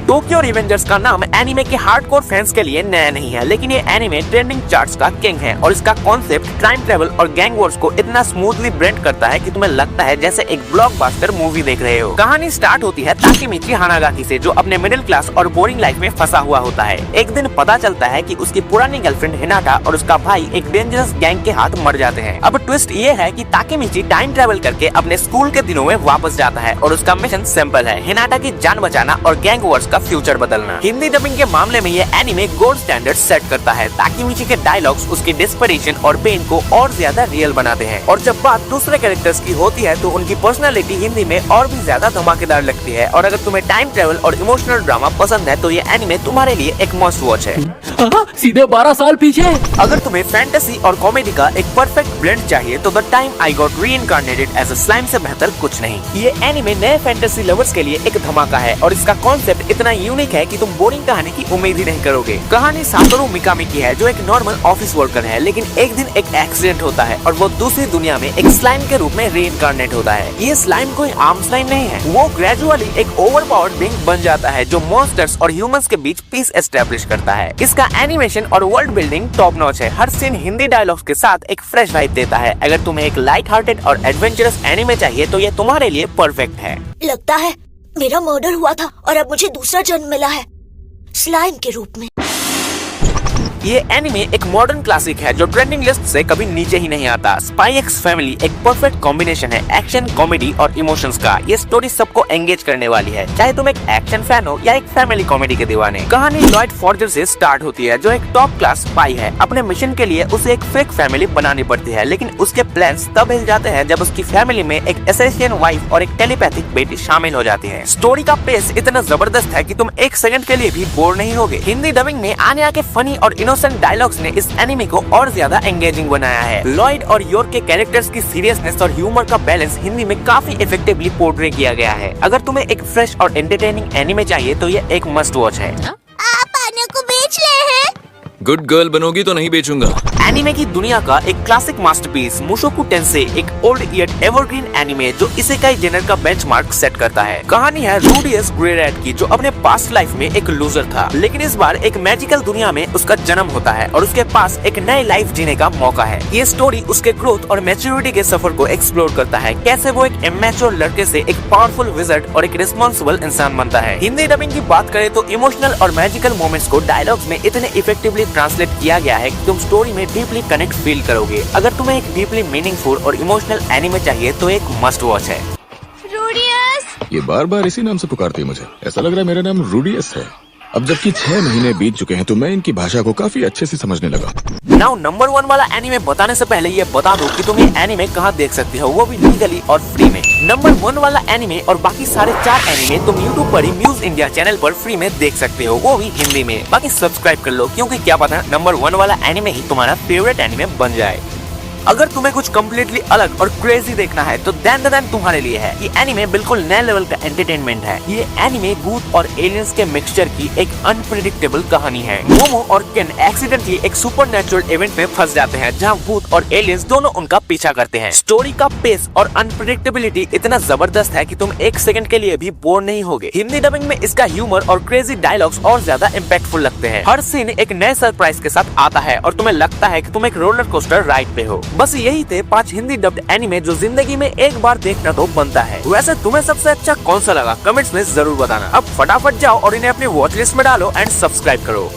Tokyo Revengers का नाम anime के हार्डकोर फैंस के लिए नया नहीं है, लेकिन ये एनिमे ट्रेंडिंग चार्ट्स का किंग है और इसका कॉन्सेप्ट टाइम ट्रेवल और गैंग वॉर्स को इतना स्मूथली ब्लेंड करता है कि तुम्हें लगता है जैसे एक ब्लॉकबस्टर मूवी देख रहे हो। कहानी स्टार्ट होती है ताकेमिची हानागाकी से, जो अपने मिडिल क्लास और बोरिंग लाइफ में फंसा हुआ होता है। एक दिन पता चलता है कि उसकी पुरानी गर्लफ्रेंड हिनाटा और उसका भाई एक डेंजरस गैंग के हाथ मर जाते हैं। अब ट्विस्ट ये है कि ताकेमिची टाइम ट्रेवल करके अपने स्कूल के दिनों में वापस जाता है और उसका मिशन सिंपल है, हिनाटा की जान बचाना और गैंग वॉर्स का फ्यूचर बदलना। हिंदी डबिंग के मामले में ये एनिमे गोल्ड स्टैंडर्ड सेट करता है। ताकेमिची के डायलॉग्स उसकी डिस्परेशन और पेन को और ज्यादा रियल बनाते हैं, और जब बात दूसरे कैरेक्टर्स की होती है तो उनकी पर्सनालिटी हिंदी में और भी ज्यादा धमाकेदार लगती है। और अगर तुम्हें टाइम ट्रेवल और इमोशनल ड्रामा पसंद है तो ये एनिमे तुम्हारे लिए एक मस्ट वॉच है। सीधे 12 साल पीछे। अगर तुम्हें फैंटेसी और कॉमेडी का एक परफेक्ट ब्लेंड चाहिए तो the time I got reincarnated as a slime से बेहतर कुछ नहीं। ये एनिमे नए फैंटेसी लवर्स के लिए एक धमाका है और इसका कॉन्सेप्ट इतना यूनिक है कि तुम बोरिंग कहानी की उम्मीद ही नहीं करोगे। कहानी सातोरु मिकामी की है, जो एक नॉर्मल ऑफिस वर्कर है, लेकिन एक दिन एक एक्सीडेंट होता है और वो दूसरी दुनिया में एक स्लाइम के रूप में रीइंकार्नेट होता है। ये स्लाइम कोई आम स्लाइम नहीं है, वो ग्रेजुअली एक ओवरपावर्ड बीइंग बन जाता है जो मॉन्स्टर्स और ह्यूमंस के बीच पीस एस्टेब्लिश करता है। इसका एनिमेशन और वर्ल्ड बिल्डिंग टॉप नॉच है। हर सीन हिंदी डायलॉग्स के साथ एक फ्रेश वाइब देता है। अगर तुम्हें एक लाइट हार्टेड और एडवेंचरस एनिमे चाहिए तो ये तुम्हारे लिए परफेक्ट है। लगता है मेरा मर्डर हुआ था और अब मुझे दूसरा जन्म मिला है, स्लाइम के रूप में। ये एनिमे एक मॉडर्न क्लासिक है जो ट्रेंडिंग लिस्ट से कभी नीचे ही नहीं आता। स्पाई एक्स फैमिली एक परफेक्ट कॉम्बिनेशन है एक्शन, कॉमेडी और इमोशंस का। ये स्टोरी सबको एंगेज करने वाली है, चाहे तुम एक एक्शन फैन हो या एक फैमिली कॉमेडी के दीवाने। कहानी लॉयड फॉर्जर से स्टार्ट होती है, जो एक टॉप क्लास स्पाई है। अपने मिशन के लिए उसे एक फेक फैमिली बनानी पड़ती है, लेकिन उसके प्लान्स तब हिल जाते हैं जब उसकी फैमिली में एक एसेसियन वाइफ और एक टेलीपैथिक बेटी शामिल हो जाती है। स्टोरी का पेस इतना जबरदस्त है कि तुम एक सेकंड के लिए भी बोर नहीं होगे। हिंदी डबिंग में आने आके फनी और इनोसेंट डायलॉग्स ने इस एनिमे को और ज्यादा एंगेजिंग बनाया है। लॉयड और योर्क के कैरेक्टर्स की सीरियसनेस और ह्यूमर का बैलेंस हिंदी में काफी इफेक्टिवली पोर्ट्रे किया गया है। अगर तुम्हें एक फ्रेश और एंटरटेनिंग एनिमे चाहिए तो ये एक मस्ट वॉच है। आप आने को बेच रहे हैं? गुड गर्ल बनोगी तो नहीं बेचूंगा। एनिमे की दुनिया का एक क्लासिक मास्टरपीस मुशोकु टेंसेई एक ओल्ड येट एवरग्रीन एनिमे जो इसेकाई जेनर का बेंचमार्क सेट करता है। कहानी है रूडियस ग्रे रैट की, जो अपने पास्ट लाइफ में एक लूजर था, लेकिन इस बार एक मैजिकल दुनिया में उसका जन्म होता है और उसके पास एक नई लाइफ जीने का मौका है। ये स्टोरी उसके ग्रोथ और मैच्योरिटी के सफर को एक्सप्लोर करता है, कैसे वो एक इमेच्योर लड़के से एक पावरफुल विजर्ड और एक रिस्पॉन्सिबल इंसान बनता है। हिंदी डबिंग की बात करें तो इमोशनल और मैजिकल मोमेंट्स को डायलॉग्स में इतने इफेक्टिवली ट्रांसलेट किया गया है कि तुम स्टोरी में डीपली कनेक्ट फील करोगे। अगर तुम्हें एक डीपली मीनिंगफुल और इमोशनल एनिमे चाहिए तो एक मस्ट वॉच है। रूडियस! ये बार बार इसी नाम से पुकारती है मुझे। ऐसा लग रहा है मेरा नाम रूडियस है। अब जबकि 6 महीने बीत चुके हैं तो मैं इनकी भाषा को काफी अच्छे से समझने लगा। नाउ नंबर 1 वाला एनिमे बताने से पहले ये बता दो कि तुम ये एनिमे कहाँ देख सकते हो, वो भी लीगली और फ्री में। नंबर 1 वाला एनिमे और बाकी सारे 4 एनिमे तुम यूट्यूब पर ही म्यूज इंडिया चैनल पर फ्री में देख सकते हो, वो भी हिंदी में। बाकी सब्सक्राइब कर लो, क्योंकि क्या पता नंबर 1 वाला एनिमे ही तुम्हारा फेवरेट एनिमे बन जाए। अगर तुम्हें कुछ कम्प्लीटली अलग और क्रेजी देखना है तो देन तुम्हारे लिए है। ये एनिमे बिल्कुल नए लेवल का एंटरटेनमेंट है। ये एनिमे भूत और एलियंस के मिक्सचर की एक अनप्रेडिक्टेबल कहानी है। मोमो और केन एक्सीडेंटली एक सुपरनैचुरल इवेंट में फंस जाते हैं, जहां भूत और एलियंस दोनों उनका पीछा करते हैं। स्टोरी का पेस और अनप्रेडिक्टेबिलिटी इतना जबरदस्त है कि तुम एक सेकंड के लिए भी बोर नहीं होगे। हिंदी डबिंग में इसका ह्यूमर और क्रेजी डायलॉग्स और ज्यादा इम्पैक्टफुल लगते हैं। हर सीन एक नए सरप्राइज के साथ आता है और तुम्हें लगता है कि तुम एक रोलर कोस्टर राइड पे हो। बस यही थे 5 हिंदी डब्ड एनिमे जो जिंदगी में एक बार देखना तो बनता है। वैसे तुम्हें सबसे अच्छा कौन सा लगा कमेंट्स में जरूर बताना। अब फटाफट जाओ और इन्हें अपनी वॉच लिस्ट में डालो एंड सब्सक्राइब करो।